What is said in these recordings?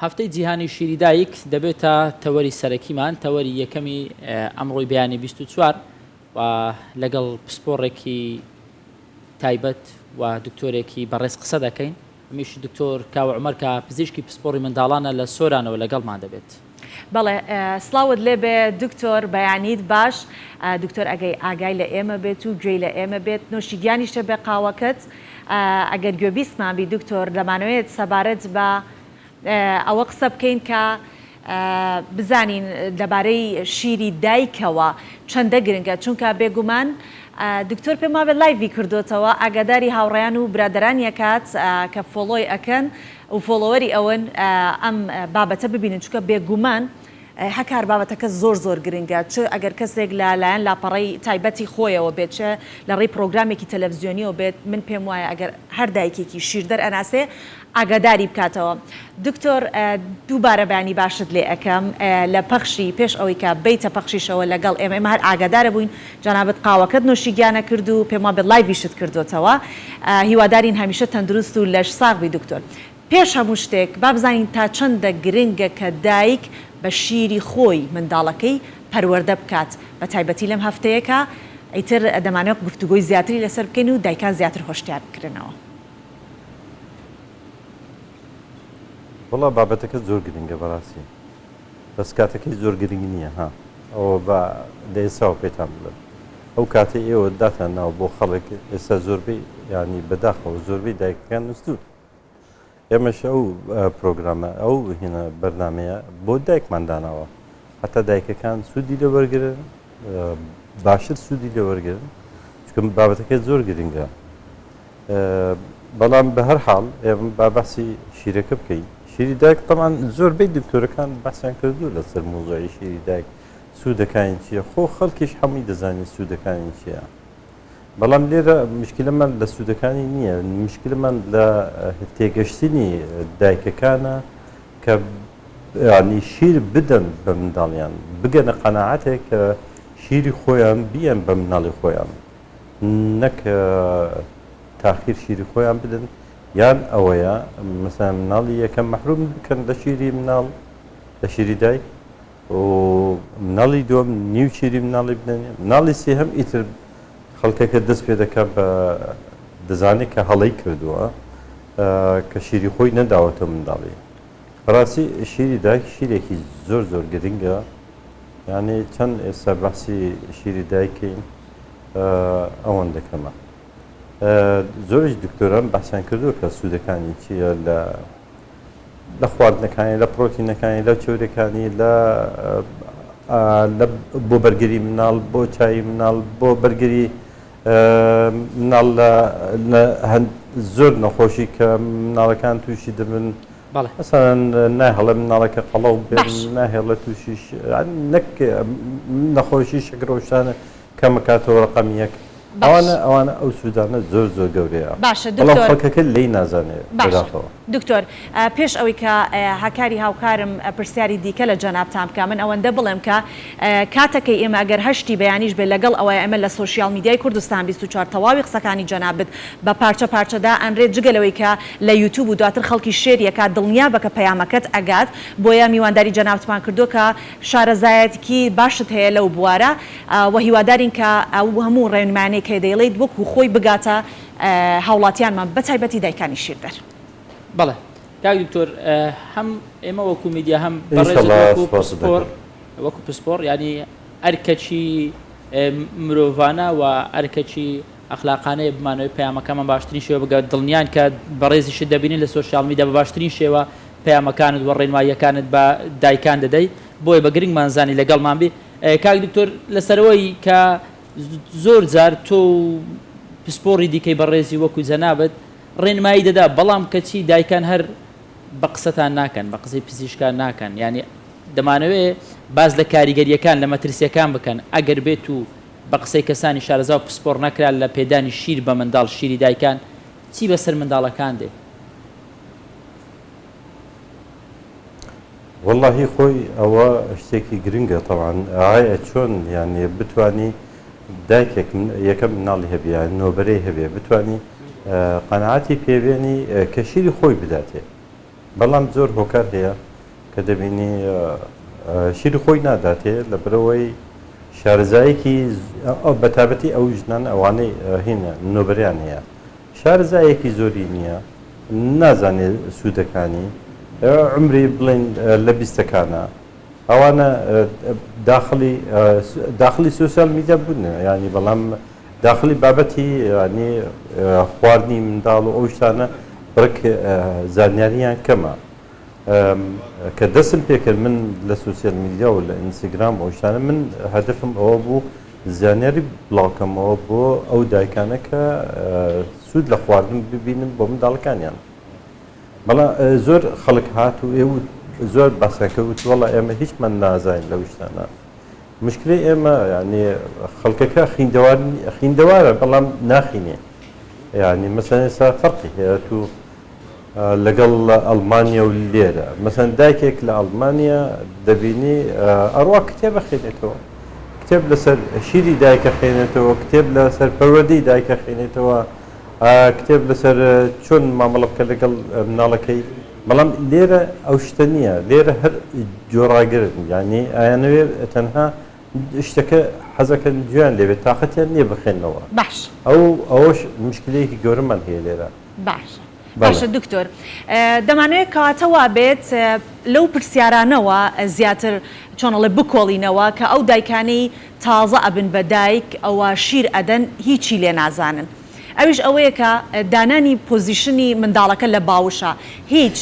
هەفتەی جیهانی شیری دایک دەبێتە تەوەری سەرەکیمان تەوەری یەکەمی ئەمڕۆی بەیانی 24 و لەگەڵ پسپۆڕێکی تایبەت و دکتۆرێکی بەڕێز قسە دەکەین. هەمیش دکتۆر کاوە عومەر کە پزیشکی پسپۆڕی منداڵانە لە سۆرانەوە لەگەڵمان دەبێت. بەڵێ سلااوت لێ بێ دکتۆر بەیانیت باش دکتۆر ئاگای لە ئێمە بێت و گوێی لە ئێمە بێت نوشیگیانیشتە بێ قاوەکەت ئەگەر گوێبیستمان بی دکتۆر دەمانەوێت سەبارەت بە ئەوە قسە بکەین کە بزانین دەبارەی شیری دایکەوە چەندە گرنگە چونکە بێگومان دکتۆر پێم وابێت لایڤی کردوتەوە ئاگاداری هاوڕێیان و برادران یەکات کە فۆڵۆی ئەکەن و فۆڵۆوەری ئەوەن ئەم بابەتە ببینن چونکە بێگومان هەکار بابەتەکە زۆر گرنگە چ ئەگەر کەسێک لەلایەن لاپەڕی تایبەتی خۆیەوە بێت چە لە ڕێی پرۆگرامێکی تەلەڤیزیۆنیەوە بێت من پێم وایە ئەگەر هەر دایکێکی شیردەر ئەناسێ ئاگاداری بکاتەوە. دکتۆر دووبارە بەیانی باشت لێ ئەەکەم لە پەخشی پێش ئەوەی کە بیتە پەخشیشەوە لەگەڵ ئێمە هەر ئاگادارە بووین جەنابەت قاوەکەت نوشیگیانە کرد و پێم وابێت لایڤیشت کردوتەوە هیوادارین هەمیشە تەندروست و لەش ساغبی دکتۆر. پێش هەموو شتێک با بزانین تا چەندە گرنگە کە دایک بە شیری خۆی منداڵەکەی پەروەردە بکات بە تایبەتی لەم هەفتەیەکە ئەیتر دەمانێت گفتوگۆی زیاتری لەسەر بکەین و دایکان زیاتر هۆشیار بکرێنەوە. وڵا بابەتەکە زۆر گرنگە بەڕاستی بەس کاتەکەی زۆر گرنگ نییە ها ئەوە بە لە ئێساوە پێتان بڵێن ئەو کاتێ ئێوە داتان ناو بۆ خەڵک ئێستا زۆربەی ینی بەداخەوە زۆربەی دایکەکان نووسون ئێمەش ئەو پرۆگرامە ئەو هینە بەرنمەیە بۆ دایکماندانەوە هەتا دایکەکان سوودی لە وەرگرن باشتر سوودی لە وەرگرن چکە بابەتەکە زۆر گرنگە بەڵام بە هەر حاڵ ئێمە با باسی شیرەکە بکەین. شیری دایک تەمان زۆربەی دکتۆرەکان باسییان کردو لەسەر موزۆی شیری دایک سوودەکانی چییە خۆ خەڵکیش هەمووی دەزانێت سوودەکانی چییە بەڵام لێرە مشکلەمان لە سوودەکانی نییە مشکلمان لە تێگەشتنی دایکەکانە کە ینی شیر بدەن بە منداڵیان بگەنە قەناعەتێک کە شیری خۆیان بیان بە مناڵی خۆیان نەک تاخیر شیری خۆیان بدەن یان ئەوەیە مەسەن مناڵی یەکەم مەحروم بکەن لە شیری مناڵ لە شیری دایک و مناڵی دووەم نیو شیری مناڵی بدەنێ مناڵی سێهەم ئیتر خەڵکەکە دەست پێ دەکات بە دەزانێت کە هەڵەی کردووە کە شیری خۆی نەداوەتە منداڵی. بەڕاستی شیری دایک شیرێکی زۆر گرنگە یعنی چەند ئێستا باسی شیری دایکین ئەوەن دەکەمە زۆرش دکتۆران باسییان کردووە کە سوودەکانی چییە لە خواردنەکانی لە پرۆتینەکانی لە چۆرەکانی بۆ بەرگری مناڵ بۆ چای مناڵ بۆ بەرگری مناڵ لە زۆر نەخۆشی کە مناڵەکان تووشی دەبن مەسەڵەن ناهێڵە مناڵەکە قەڵەو بێن ناهێڵە تووشیش نەک نەخۆشی شەکرۆشتانە کەمەکاتەوە ڕقەم یەک ئەوانە ئەو سوودانە زۆر گەورەیە باشە خەڵکەکە لی نازانێت بەداخەوە. دکتۆر پێش ئەوەی کە هاکاری هاوکارم پرسیاری دیکە لە جەنابتان بکە من ئەوەندە بڵێم کە کاتەکەی ئێمە ئەگەر هەشتی بەیانیش بێت لەگەڵ ئەوەی ئەمە لە سوشیال میدیای کوردستان 24 تەواوی قسەکانی جەنابەت بە پارچەدا ئەمرێت جگەلەوەی کە لە یوتیوب و دواتر خەڵکی شێریەکە دڵنیا بکە پەیامەکەت ئەگات بۆیە میوانداری جەنابتمان کردو کە شارەزایەتکی باشت هەیە لەو بوارە و هیوادارین کە ئەو هەموو ڕێنمانەی کە دەیڵێیت وەکو خۆی بگاتە هاوڵاتیانمان بە تایبەتی دایکانی شیردەر. بەڵێ کاک دکتۆر هەم ئێمە وەکو میدیا هەم بەڕێز وەکو پسپۆڕ ینی ئەرکەچی مرۆڤانە و ئەرکەچی ئەخلاقانەیە بمانەوەی پەیامەکەمان باشترین شێوە بگات دڵنیان کە بەڕێزیشت دەبینین لە سوشیال میدیا بە باشترین شێوە پەیامەکانت وە ڕێنماییەکانت بە دایکان دەدەیت بۆیە بە گرنگمان زانی لەگەڵمان بێ. کاک دکتۆر لەسەرەوەی کە زۆر جار تۆ پسپۆڕی دیکەی بەڕێزی وەکو جەنابەت ڕێنمایی دەدا بەڵام کەچی دایکان هەر بە قسەتان ناکەن بە قسەی پزیشکان ناکەن ینی دەمانەوێت باز لە کاریگەریەکان لە مەترسیەکان بکەن ئەگەر بێت و بە قسەی کەسانی شارەزا و پسپۆڕ نەکرا لە پێدانی شیر بە منداڵ شیری دایکان چی بەسەر منداڵەکان دێ؟ واللهی خۆی ئەوە شتێکی گرنگە تەوان ئایا چۆن یعنی بتوانی دایکێک یەکەم مناڵی هەبێ نۆبەرەی هەبێ بتوانی قەناعەتی پێبێنی کە شیری خۆی بداتێ بەڵام زۆر هۆکار هەیە کە دەبینی شیری خۆی ناداتێ لە برەوەی شارەزایەکی بەتابەتی ئەو ژنان ئەوانەی هینە نۆبەریان هەیە شارەزایەکی زۆری نییە نازانێت سوودەکانی عمری بڵێن لە بیستەکانە ئەوانە داخلی سوسیال میدیا بوون ینی بەڵام داخلی بابەتی ینی خواردنی منداڵ و ئەو شتانە بڕک زانیاریان کەمە کە دەستم پێکرد من لە سوسیال میدیا و لە ئینستاگرام ئەو شتانە من هەدفم ئەوە بوو زانیاری بڵاوکەمەوە بۆ ئەو دایکانە کە سوود لە خواردن ببینم بۆ منداڵەکانیان بەڵا زۆر خەڵک هات و ئێوە زۆر باسەکەوت وەڵا ئێمە هیچمان نازانین لەو شتانە مشکلی ئێمە ینی خەڵکەکە خوێندەوارە بەڵام ناخینێ ینی مەسەن ئێستا فەرقی هەیە تو لەگەڵ ئەڵمانیا و لێرە مەسەن دایکێک لە ئەڵمانیا دەبینی ئەڕوا کتێبە خێنێتەوە کتێب لەسەر شیری دایکە خێنێتەوە کتێب لەسەر پەروەردەی دایکە خێنێتەوە کتێب لەسەر چۆن مامەڵە بکە لەگەڵ مناڵەکەی بەڵام لێرە ئەو شتە نییە لێرە هەر جۆڕاگرن ینی ئایانەوێ تەنها شتەکە حەزەکەن گویان لێوێت تااقەتیان نییە بخێنەوە باش ئەوەش مشکلەیەکی گەورەمان هەیە لێرە باش باشە دکتۆر دەمانوێت کاتەوا بێت لەو پرسیارانەوە زیاتر چۆنەڵێ بکۆڵینەوە کە ئەو دایکانەی تازە ئەبن بە دایک ئەوە شیر ئەدەن هیچی لێ نازانن ئەویش ئەوەیە کە دانانی پۆزیشنی منداڵەکە لە باوشە هیچ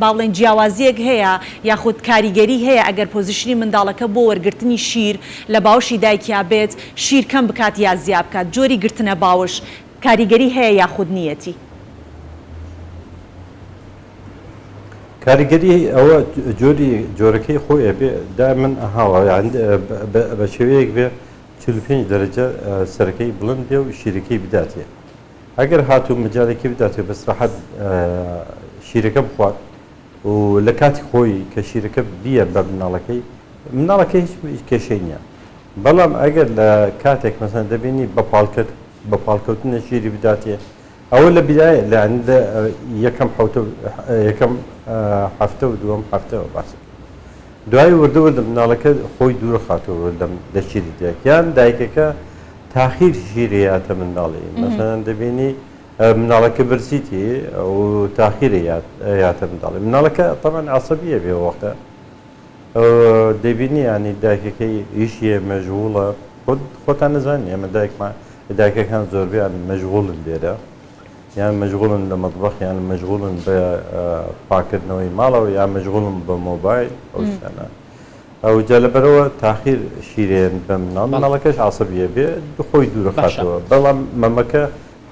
باڵێن جیاوازیەک هەیە یاخود کاریگەری هەیە ئەگەر پۆزیشنی منداڵەکە بۆ وەرگرتنی شیر لە باوشی دایکیا بێت شیر کەم بکات یا زیاب بکات جۆری گرتنە باوش کاریگەری هەیە یاخود نیەتی کاریگەری ئەوە جۆرەکەی خۆی ئەبێ دا من ئەهاوە بە شێوەیەک بێ 45 دەرەجە سەرەکەی بڵند بێ و شیرەکەی بداتێ ئەگەر هاتوو مجالێکی بداتێ بەسراحەت شیرەکە بخوات و لە کاتی خۆی کە شیرەکە بیە بە مناڵەکەی هیچ کێشەی نییە بەڵام ئەگەر لە کاتێک مەسەن دەبینی بە پاڵکەوتنە شیری بداتێ ئەوە لە بیدایە لە یەکەم هەفتە و دووەم هەفتەوە باسە دوای وردەوردە مناڵەکە خۆی دوورە خاتەوە لە شیری دایکیان دایکەکە تاخیر شیرەیاتە منداڵی مەسەن دەبینی مناڵەکە برسیتی و تاخیرە یاتە منداڵی مناڵەکە تەمان عەسەبیە بێ وەختە دەبینی ینی دایکەکەی ئیشیە مەژغوڵە خۆتان نەزانانی ئەمە دایکەکان زۆربیان مەژغوڵن لێرە یان مەژغوڵن لە مەطبەخ یان مەژغوڵن بە پاکردنەوەی ماڵەوە یان مەژغوڵن بە مۆبایل ئەو شتانە ئەو جا لەبەرەوە تاخیر شیرێن بە مناڵەکەش عەسەبیە بێ خۆی دوورە خاتەوە بەڵام مەمەکە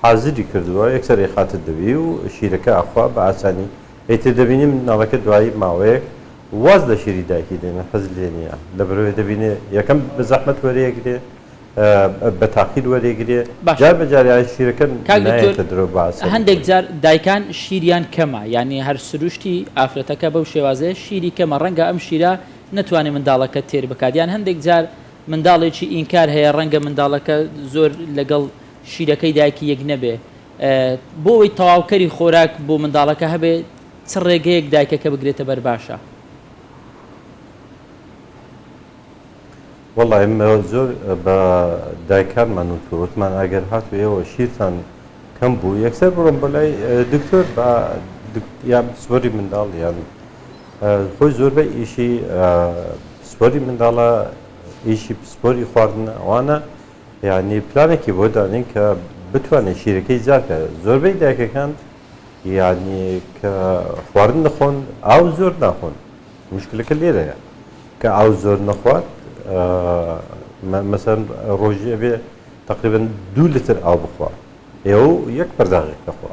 حازری کردووە یەکسەر خاتت دەبی و شیرەکە ئەخوا بە ئاسانی ئیتر دەبینی مناڵەکە دوایی ماوەیەک واز لە شیری دایکی دێنە حەز لێ نییە لەبەرەوەی دەبینێ یەکەم بە زەحمەت وەرەیەگرێ بە تاقیر وەرێگرێ جار بەجاریان شیرەکە نایەتە درۆ باس هەندێک جار دایکان شیریان کەمە یعنی هەر سروشتی ئافرەتەکە بەو شێوازەیە شیری کەمە ڕەنگە ئەم شیرە نەتوانێت منداڵەکە تێر بکاتیان هەندێک جار منداڵێکی ئینکار هەیە ڕەنگە منداڵەکە زۆر لەگەڵ شیرەکەی دایکی یەک نەبێ بۆ ئەوەی تەواوکەری خۆراک بۆ منداڵەکە هەبێ چ ڕێگەیەک دایکەکە بگرێتە بەرباشە وەڵای زۆر بە دایکانمان وتمان ئەگەر هاتو ئێوە شیرتان کەم بوو یەکسەر بڕۆم بەلای دکتۆر یان سوەری منداڵ یان خۆی زۆربەی ئیشی سوەری منداڵە ئیشی سپۆری خواردن ئەوانە یعنی پلانێکی بۆ دانین کە بتوانێت شیرەکەی زیاتکە زۆربەی دایکەکان یعنی کە خواردن نەخۆن ئاو زۆر ناخۆن مشکلەکە لێرەیە کە ئاو زۆر نەخوات مەسەن ڕۆژی ئەبێ تقریبا 2 لتر ئاو بخوا ئێوە یەک بەرداغێک دەخوا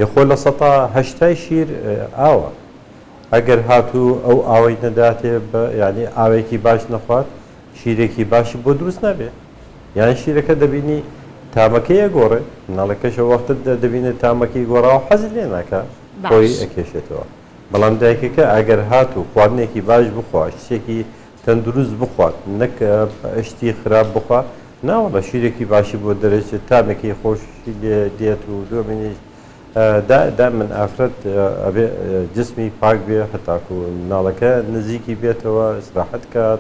یەخۆ لە 180 شیر ئاوە ئەگەر هاتوو ئەو ئاوەی نەداتێ ینی ئاوێکی باش نەخوات شیرێکی باشی بۆ دروست نابێ یان شیرەکە دەبینی تامەکەیە گۆڕێ مناڵەکەشە وەختە دەبینێت تامەکەی گۆڕاوە حەزی لێ ناکە خۆی ئەکێشێتەوە بەڵام دایکەکە ئەگەر هاتوو خواردنێکی باش بخوا شتێکی تەندروست بخوات نەک شتی خراپ بخوات ناوەڵە شیرێکی باشی بۆ دەرەچێت تامێکی خۆشی لێ دێت و دومینی دائما افراد ابي جسمي باك بيه حتى اكو نالك نزيكي بيتوا استراحت كات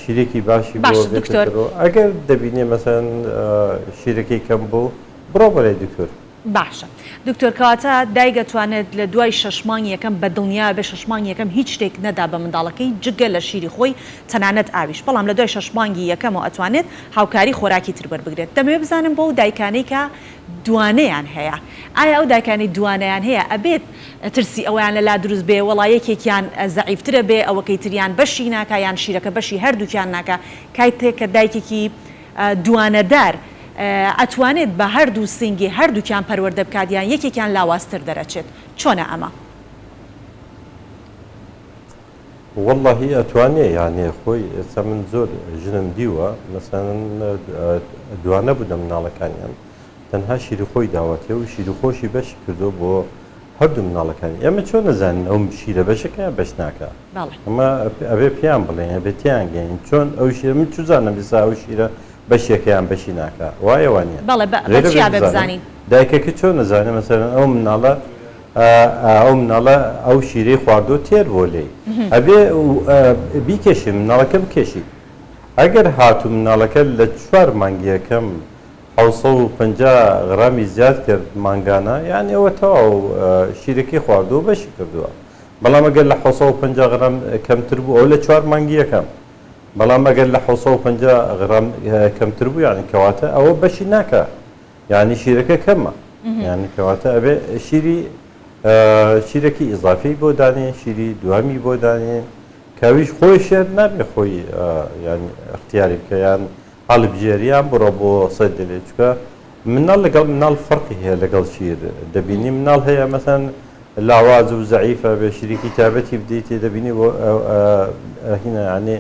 شريكي باشي باش دكتور اگر دبيني مثلا شريكي كم بو برافو عليك دكتور باشە دکتۆر کەواتە دایک دەتوانێت لە دوای 6 مانگ یەکەم بە دڵنیا بە 6 مانگ یەکەم هیچ شتێک نەدا بە منداڵەکەی جگە لە شیری خۆی تەنانەت ئاویش بەڵام لە دوای 6 مانگی یەکەمەوە ئەتوانێت هاوکاری خۆراکی تر بەربگرێت دەمەوێت بزانم بۆ دایکانەی کە دوانەیان هەیە ئایا ئەو دایکانی دوانەیان هەیە ئەبێت ترسی ئەویان لەلا دروست بێ وەڵا یەکێکیان زەعیفترە بێ ئەوەکەی تریان بەشی ناکە یان شیرەکە بەشی هەردووکیان ناکە کایتێک کە دایکێکی دوانەدار ئەتوانێت بە هەردوو سنگی هەردووکیان پەروەردە بکاتیان یەکێکیان لاواازتر دەرەچێت چۆنە ئەمە؟ والله ئەتوانێ یانێ خۆی ئێستا من زۆر ژنم دیوە مەسەن دوانە بوودە مناڵەکانیان تەنها شیری خۆی داوەتێ و شیری خۆشی بەشی کردو بۆ هەردوو مناڵەکانی ئێمە چۆن نەزانین ئەو شیرە بەشەکە بەش ناکە ئەمە ئەبێ پێیان بڵێن ئەبێتیان گەین چۆن ئەو شیرە من چزانم بیسا ئەو شیرە بەشێکیان بەشی ناکە وایە وانە بەڵێ بزانین دایکەکە چۆن نەزانێ مەسەرەن ئەو مناڵە ئەو شیرەی خواردۆ تێر بۆ لێ ئەبێ بیکێشی مناڵەکە بکێشی ئەگەر هاتوو مناڵەکە لە 4 مانگیەکەم 750 غرامی زیاد کرد مانگانە یعنی ئەوە تەواو شیرەکەی خواردۆ بەشی کردووە بەڵام ئەگەر لە 750 غرام کەمتر بوو ئەو لە 4 مانگیەکەم بەڵام ئەگەر لە 750 غرام کەمتر بوو یعنی کەواتە ئەوە بەشی ناکە یعنی شیرەکە کەمە یعنی کەواتە ئەبێ شیرەکی ئیزافی بۆ دانێ شیری دوامی بۆ دانێ کاویش خۆی شێر نابێ خۆی ینی اختیاری بکە یان هەڵبژێریان بڕۆ بۆ سەد دەلێ چکە مناڵ لەگەڵ مناڵ فەرقی هەیە لەگەڵ شیر دەبینی مناڵ هەیە مەسەن لاواز و زەعیفە بێ شیرێکی تابەتی بدەیتێ دەبینی بۆ هینە یعنی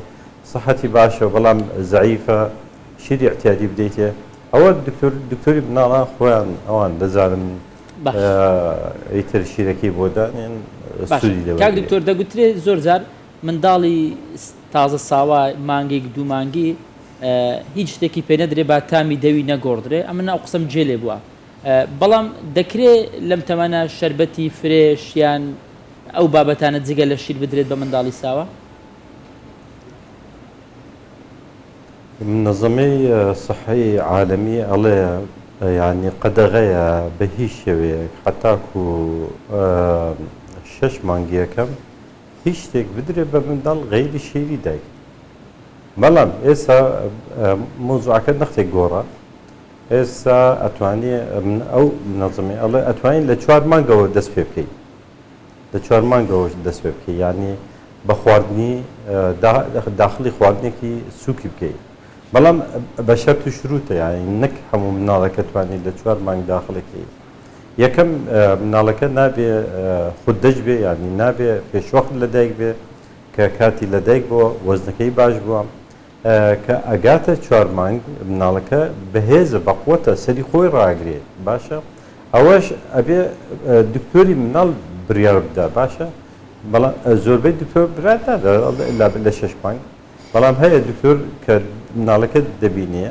صحەتی باشە بەڵام زەعیفە شیری احتیاجی بدەیتێ ئەوە دکتۆری مناڵان خۆیان ئەوان دەزانن ئیتر شیرەکەی بۆ دانێن کاک دکتۆر دەگوترێت زۆر جار منداڵی تازە ساوا مانگێک دوو مانگی هیچ شتێکی پێ نەدرێ با تامی دەوی نەگۆڕدرێ ئەمە ناو قسەم جێلێ بووە بەڵام دەکرێت لەم تەمەنە شەربەتی فرێش یان ئەو بابەتانە جگە لە شیر بدرێت بە منداڵی ساوە منظمەی صحی عالمی ئەڵێ یعنی قەدەغەیە بە هیچ شێوەیەک حتاکو 6 مانگیەکەم هیچ شتێک بدرێت بە منداڵ غەیری شیری دایک بەڵام ئێستا مۆزوعەکە نەختێک گۆڕە ئێستا ئەتوانێ ئەو منظمەی ئەڵێ ئەتوانین لە 4 مانگەوە دەست پێ بکەیت لە 4 مانگەوە دەست پێ بکەیت یعنی بە خواردنی داخلی خواردنێکی سووکی بکەیت بەڵام بە شەرت و شروتە یعنی نەک هەموو مناڵەکە توانێت لە 4 مانگ داخلەکەی یەکەم مناڵەکە نابێ خوددەش بێ ینی نابێ پێشوەخت لە دایک بێ کە کاتی لە دایک بۆ وەزنەکەی باش بووە کە ئەگاتە 4 مانگ مناڵەکە بەهێزە بەقوتە سەری خۆی ڕاگرێت باشە ئەوەش ئەبێ دکتۆری مناڵ بڕیار بدا باشە بەڵام زۆربەی دکتۆر براتە لە 6 مانگ بەڵام هەیە دکتۆر کە مناڵەکە دەبینێ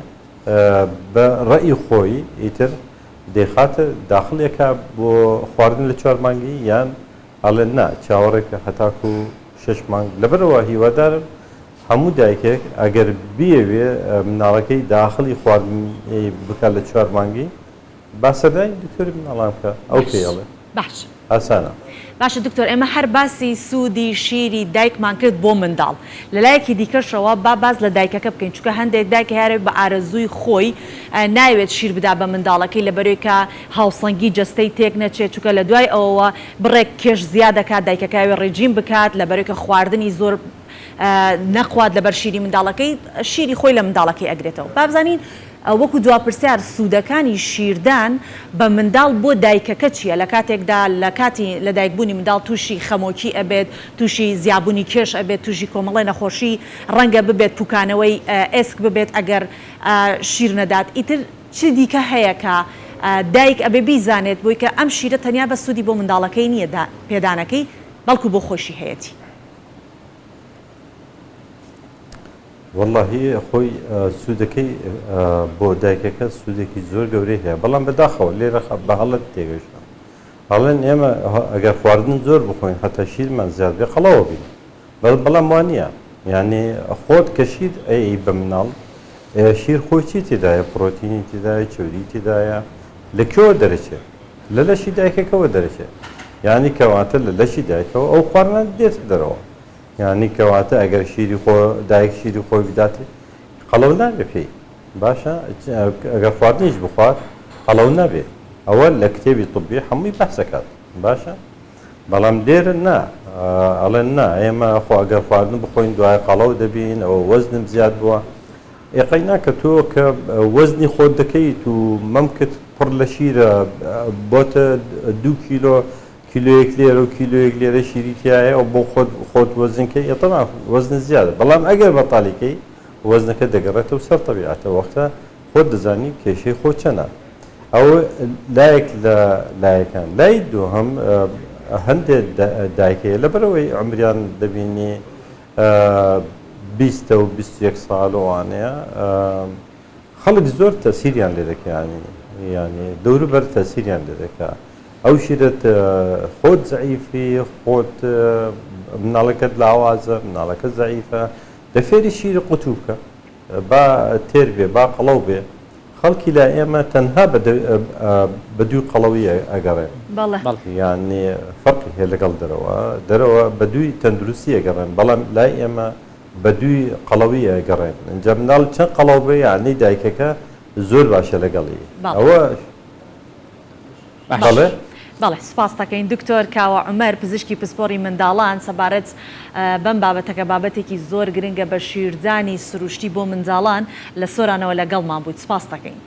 بە ڕەئی خۆی ئیتر دەیخاتە داخلێکە بۆ خواردن لە 4 مانگی یان ئەڵێن نا چاوەڕێکە هەتاکو 6 مانگ لەبەرەوە هیوادارم هەموو دایکێک ئەگەر بیەوێ مناڵەکەی داخلی خواردن بکات لە 4 مانگی باسەدای دکتۆری مناڵان بکە ئەو پێڵێ باش ئاسانە باشە دکتۆر ئێمە هەر باسی سوودی شیری دایکمان کرد بۆ منداڵ لە لایەکی دیکەشەوە با باز لە دایکەکە بکەین چونکە هەندێک دایک هەیە بە ئارەزووی خۆی ناوێت شیر بدا بە منداڵەکەی لەبەرەوەی کە هاوسەنگی جەستەی تێک نەچێت چونکە لە دوای ئەوەوە بڕێک کێش زیاد دەکات دایکەکەوێ ڕێجیم بکات لەبەرەوەی کە خواردنی زۆر نەخوات لەبەر شیری منداڵەکەی شیری خۆی لە منداڵەکەی ئەگرێتەوە بابزانین وەکو دواپرسیار سوودەکانی شیردان بە منداڵ بۆ دایکەکە چییە لە کاتێکدا لە کاتی لە دایکبوونی منداڵ تووشی خەمۆکی ئەبێت تووشی زیابوونی کێش ئەبێت تووشی کۆمەڵێ نەخۆشی ڕەنگە ببێت پوکانەوەی ئێسک ببێت ئەگەر شیر نەدات ئیتر چ دیکە هەیە کە دایک ئەبێ بیزانێت بۆی کە ئەم شیرە تەنیا بە سوودی بۆ منداڵەکەی نییە پێدانەکەی بەڵکو بۆ خۆشی هەیەی والله خۆی سوودەکەی بۆ دایکەکە سوودێکی زۆر گەورەی هەیە بەڵام بەداخەوە لێرە بە هەڵت تێگەشتە ئەڵێن ئێمە ئەگەر خواردن زۆر بخۆین هەتا شیرمان زیاد بێ قەڵەوە بین بەڵام وانە یعنی خۆت کە شیر ئەی بە مناڵ شیر خۆی چی تێدایە پرۆتینی تێدایە چوری تێدایە لەکوێوە دەرەچێت لە لەشی دایکەکەەوە دەرەچێت یعنی کەواتە لە لەشی دایکەوە ئەو خواردن دێت دەرەوە یعنی کەواتە ئەگەر شیری دایک شیری خۆی بداتێ قەڵەو نابێ پێی باشە ئەگەر خواردنیش بخوات قەڵەو نابێت ئەوە لە کتێبی طبی هەمووی بەحسەکات باشە بەڵام لێرە نا ئەڵێن نا ئێمە ئەگەر خواردن بخۆین دوای قەڵەو دەبین ئەوە وەزنم زیاد بووە ئێقەینا کە تۆ کە وەزنی خۆت دەکەیت و مەمکت پڕ لە شیرە بۆتە 2 کیلۆ کیلۆیەک لێرە و کیلۆیەک لێرە شیری تایە ئەو بۆ خۆت وەزنکەی ئێتەما وەزن زیادە بەڵام ئەگەر بەتاڵیکەی وەزنەکە دەگەڕێتەوە سەر تەبیعەتە وەختە خۆت دەزانی کێشەی خۆت چەنە ئەو لایەک لە لایەکان لای دووهەم هەندێک دایکەیە لەبەرەوەی عمریان دەبینی 20 و 21 ساڵ وانەیە خەڵک زۆر تەسیریان لێ دەکەیانی ینی دەوروبەر تەسیریان لێ دەکا ئەو شیرت خۆت زەعیفی خۆت مناڵەکەت لاوازە مناڵەکە زەعیفە لە فێری شیری قوتوو بکە با تێر بێ با قەڵەو بێ خەڵکی لا ئێمە تەنها بە دووی قەڵەوی ئەگەڕێن یعنی فەرقی هەیە لەگەڵ دەرەوە بە دووی تەندروستی ئەگەڕێن بەڵام لای ئێمە بە دووی قەڵەوی ئەگەڕێن ئەنجا مناڵ چەند قەڵەو بێ یعنی دایکەکە زۆر باشە لەگەڵی ئەوە بەڵێ بەڵێ سپاس دەکەین دکتۆر کاوە عومەر پزیشکی پسپۆڕی منداڵان سەبارەت بەم بابەتەکە بابەتێکی زۆر گرنگە بە شیردانی سروشتی بۆ منداڵان لە سۆرانەوە لەگەڵمان بوویت سپاس دەکەین.